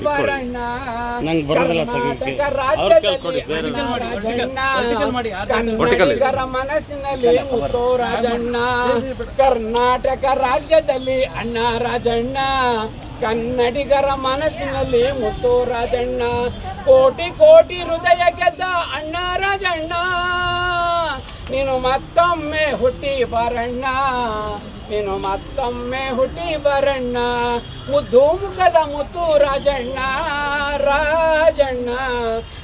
ಬರಣ್ಣ ಕರ್ನಾಟಕ ರಾಜ್ಯದಲ್ಲಿ ಮನಸ್ಸಿನಲ್ಲಿ ಮುತ್ತು ರಾಜಣ್ಣ. ಕರ್ನಾಟಕ ರಾಜ್ಯದಲ್ಲಿ ಅಣ್ಣ ರಾಜಣ್ಣ, ಕನ್ನಡಿಗರ ಮನಸ್ಸಿನಲ್ಲಿ ಮುತ್ತು ರಾಜಣ್ಣ. ಕೋಟಿ ಕೋಟಿ ಹೃದಯ ಗೆದ್ದ ಅಣ್ಣ ರಾಜಣ್ಣ, ನೀನು ಮತ್ತೊಮ್ಮೆ ಹುಟ್ಟಿ ಬರಣ್ಣ, ನೀನು ಮತ್ತೊಮ್ಮೆ ಹುಟ್ಟಿ ಬರಣ್ಣ. ಮುದ್ದು ಮುಖದ ಮುತ್ತು ರಾಜಣ್ಣ, ರಾಜಣ್ಣ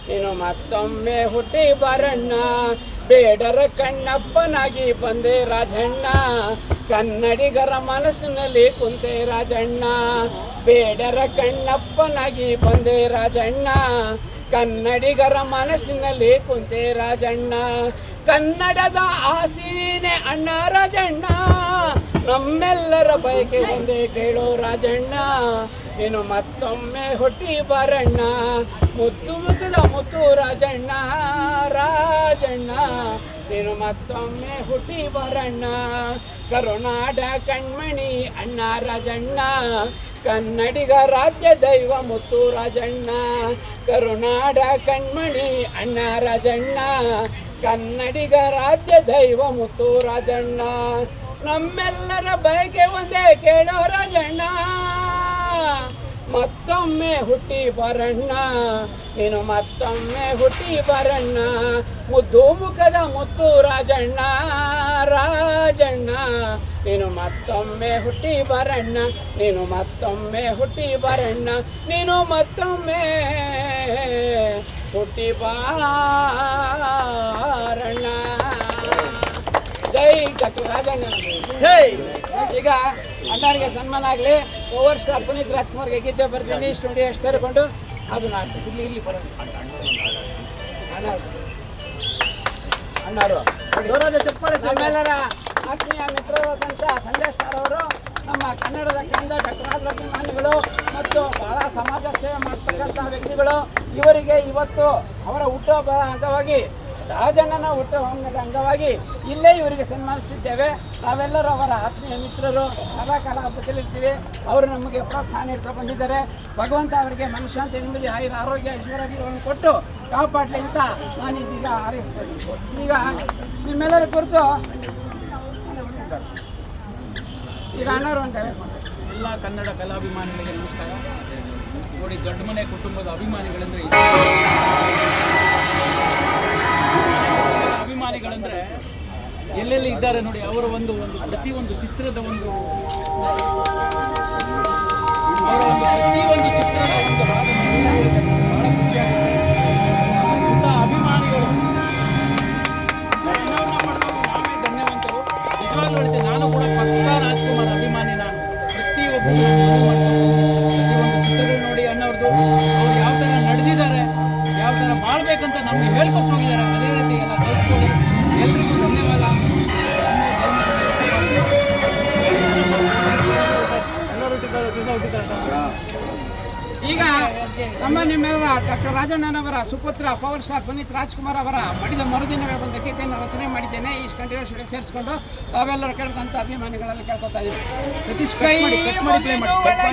ನೀನು ಮತ್ತೊಮ್ಮೆ ಹುಟ್ಟಿ ಬರಣ್ಣ. ಬೇಡರ ಕಣ್ಣಪ್ಪನಾಗಿ ಬಂದೆ ರಾಜಣ್ಣ, ಕನ್ನಡಿಗರ ಮನಸ್ಸಿನಲ್ಲಿ ಕುಂತೆ ರಾಜಣ್ಣ. ಬೇಡರ ಕಣ್ಣಪ್ಪನಾಗಿ ಬಂದೆ ರಾಜಣ್ಣ, ಕನ್ನಡಿಗರ ಮನಸ್ಸಿನಲ್ಲಿ ಕುಂತೆ ರಾಜಣ್ಣ. ಕನ್ನಡದ ಆಸ್ತಿನೇ ಅಣ್ಣ ರಾಜಣ್ಣ, ನಮ್ಮೆಲ್ಲರ ಬಯಕೆ ಒಂದೇ ಕೇಳೋ ರಾಜಣ್ಣ, ನೀನು ಮತ್ತೊಮ್ಮೆ ಹುಟ್ಟಿ ಬರಣ್ಣ. ಮುದ್ದು ಮುದ್ದದ ಮುತ್ತು ರಾಜಣ್ಣ, ರಾಜಣ್ಣ ನೀನು ಮತ್ತೊಮ್ಮೆ ಹುಟ್ಟಿ ಬರಣ್ಣ. ಕರುನಾಡ ಕಣ್ಮಣಿ ಅಣ್ಣ ರಾಜಣ್ಣ, ಕನ್ನಡಿಗ ರಾಜ್ಯ ದೈವ ಮುತ್ತು ರಾಜಣ್ಣ. ಕರುನಾಡ ಕಣ್ಮಣಿ ಅಣ್ಣ ರಾಜಣ್ಣ, ಕನ್ನಡಿಗ ರಾಜ್ಯ ದೈವ ಮುತ್ತು ರಾಜಣ್ಣ. ನಮ್ಮೆಲ್ಲರ ಬಯಕೆ ಒಂದೇ ಕೇಳೋ ರಾಜಣ್ಣ, ಮತ್ತೊಮ್ಮೆ ಹುಟ್ಟಿ ಬರಣ್ಣ, ನೀನು ಮತ್ತೊಮ್ಮೆ ಹುಟ್ಟಿ ಬರಣ್ಣ. ಮುದ್ದು ಮುಖದ ಮುತ್ತು ರಾಜಣ್ಣ, ರಾಜಣ್ಣ ನೀನು ಮತ್ತೊಮ್ಮೆ ಹುಟ್ಟಿ ಬರಣ್ಣ, ನೀನು ಮತ್ತೊಮ್ಮೆ ಹುಟ್ಟಿ ಬರಣ್ಣ, ನೀನು ಮತ್ತೊಮ್ಮೆ ಹುಟ್ಟಿ ಬಾರಣ್ಣ. ಜೈ ಡಾಕ್ಟರ್ ರಾಜಣ್ಣ. ಈಗ ಅಣ್ಣರಿಗೆ ಸನ್ಮಾನ ಆಗಲಿ. ಓವರ್ ಸ್ಟಾರ್ ಪುನೀತ್ ರಾಜ್ಕುಮಾರ್ಗೆ ಗೀತೆ ಬರ್ತೀನಿ, ಸ್ಟುಡಿಯೋ ಎಷ್ಟು ಸೇರಿಕೊಂಡು ಅದನ್ನ ಇಲ್ಲಿ ಬರೋದು ಅಣ್ಣವರು ನಮ್ಮೆಲ್ಲರ ಆತ್ಮೀಯ ಮಿತ್ರರಾದಂಥ ಸಂದೇಶ್ ಸರ್ ಅವರು, ನಮ್ಮ ಕನ್ನಡದ ಕೇಂದ್ರ ಡಾಕ್ಟರ್ ರಾಜರತ್ನಮಾನಿಗಳು ಮತ್ತು ಬಹಳ ಸಮಾಜ ಸೇವೆ ಮಾಡ್ತಕ್ಕಂಥ ವ್ಯಕ್ತಿಗಳು. ಇವರಿಗೆ ಇವತ್ತು ಅವರ ಹುಟ್ಟುಹಬ್ಬದ ಅಂಗವಾಗಿ, ರಾಜಣ್ಣನ ಹುಟ್ಟುಹಬ್ಬದ ಅಂಗವಾಗಿ ಇಲ್ಲೇ ಇವರಿಗೆ ಸನ್ಮಾನಿಸುತ್ತಿದ್ದೇವೆ. ನಾವೆಲ್ಲರೂ ಅವರ ಆತ್ಮೀಯ ಮಿತ್ರರು, ಸದಾಕಾಲ ಹಬ್ಬದಲ್ಲಿರ್ತೀವಿ. ಅವರು ನಮಗೆ ಪ್ರೋತ್ಸಾಹ ನೀಡ್ತಾ ಬಂದಿದ್ದಾರೆ. ಭಗವಂತ ಅವರಿಗೆ ಮನಃಶಾಂತಿ, ನೆಮ್ಮದಿ, ಆಯುರ, ಆರೋಗ್ಯ, ಐಶ್ವರ್ಯಗಳನ್ನು ಕೊಟ್ಟು ಕಾಪಾಡಲಿ ಅಂತ ನಾನು ಇದೀಗ ಹಾರೈಸ್ತೇನೆ. ಈಗ ನಿಮ್ಮೆಲ್ಲರ ಕುರಿತು ಈಗ ಅಣ್ಣವರು ಅಂತ ಎಲ್ಲ ಕನ್ನಡ ಕಲಾಭಿಮಾನಿಗಳಿಗೆ ನಮಸ್ಕಾರ. ನೋಡಿ, ದೊಡ್ಡ ಮನೆ ಕುಟುಂಬದ ಅಭಿಮಾನಿಗಳಂದ್ರೆ ಅಭಿಮಾನಿಗಳಂದ್ರೆ ಎಲ್ಲೆಲ್ಲಿ ಇದ್ದಾರೆ ನೋಡಿ. ಅವರ ಒಂದು ಪ್ರತಿಯೊಂದು ಚಿತ್ರದ ಒಂದು ಪ್ರತಿಯೊಂದು ಚಿತ್ರದ ಒಂದು ಬಹಳ ಖುಷಿಯಾಗುತ್ತೆ. ಇಂಥ ಅಭಿಮಾನಿಗಳು ನಾವೇ ಧನ್ಯವಂತರು. ನಿಜವಾಗ್ಲೂ ಹೇಳ್ತೇನೆ, ನಾನು ಕೂಡ ಪಕ್ಕಾ ರಾಜ್ಕುಮಾರ್ ಅಭಿಮಾನಿ. ನಾನು ಪ್ರತಿಯೊಂದು ಚಿತ್ರಗಳು ನೋಡಿ ಅಣ್ಣವ್ರದ್ದು, ಅವ್ರು ಯಾವ ಥರ ನಡೆದಿದ್ದಾರೆ, ಯಾವ ಥರ ಮಾಡಬೇಕಂತ ನಮಗೆ ಹೇಳ್ಕೊಟ್ಟು ಹೋಗಿದ್ದಾರೆ. ಅದೇ ರೀತಿ ಎಲ್ಲ ಕಲ್ತ್ಕೊಳ್ಳಿ. ಎಲ್ರಿಗೂ ಧನ್ಯವಾದ. ಈಗ ನಮ್ಮ ನಿಮ್ಮೆಲ್ಲರ ಡಾಕ್ಟರ್ ರಾಜಣ್ಣನವರ ಸುಪುತ್ರ ಪವರ್ ಸ್ಟಾರ್ ಪುನೀತ್ ರಾಜ್ಕುಮಾರ್ ಅವರ ಮಡಿದ ಮರುದಿನವೇ ಒಂದು ಗೀತೆಯನ್ನು ರಚನೆ ಮಾಡಿದ್ದೇನೆ. ಈ ಕಂಟಿನ್ಯೂಸ್ ಸೇರಿಸ್ಕೊಂಡು ತಾವೆಲ್ಲರೂ ಕೇಳ್ಕೊಂತ ಅಭಿಮಾನಿಗಳಲ್ಲಿ ಕೇಳ್ಕೊತಾ ಇದ್ದೀವಿ.